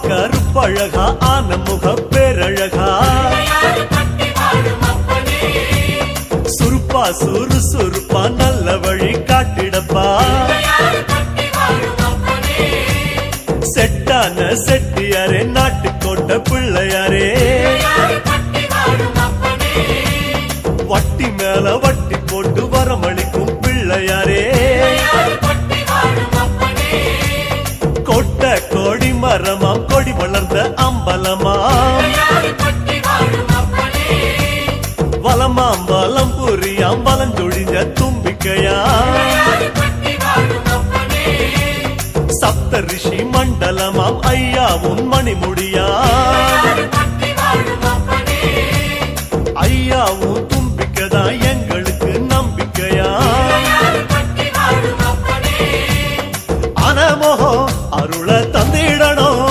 கருப்பழகா ஆன முக பேரழகா சுருப்பா சுறுசுறுப்பா நல்ல வழி காட்டிடப்பா செட்டான செட்டியாரே நாட்டுக்கோட்ட பிள்ளையாரே வட்டி மேல வட்டி போட்டு வரமளிக்கும் பிள்ளையாரே கொட்ட கோடி மரமாம் கொடி வளர்ந்த அம்பலமாம் வலமாம் வலம் புரியாம் வலஞ்சொழிஞ்ச தும்பிக்கையாம் சப்த ரிஷி மண்டலமாம் ஐயாவும் மணிமுடியாம் ஐயாவும் தும்பிக்கைதான் எங்களுக்கு நம்பிக்கையாம் அனமோகோ அருள தந்திடணும்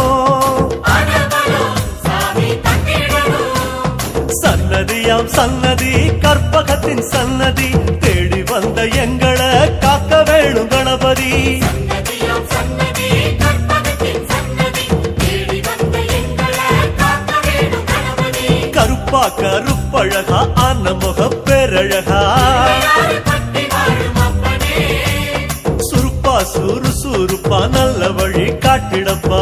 சன்னதியாம் சன்னதி கற்பகத்தின் சன்னதி தேடி வந்த எங்களை காக்க வேணும் கணபதி கருப்பா கருப்பழகா ஆன முக பேரழகா சுருப்பா சுறுசுறுப்பா நல்ல வழி காட்டிடப்பா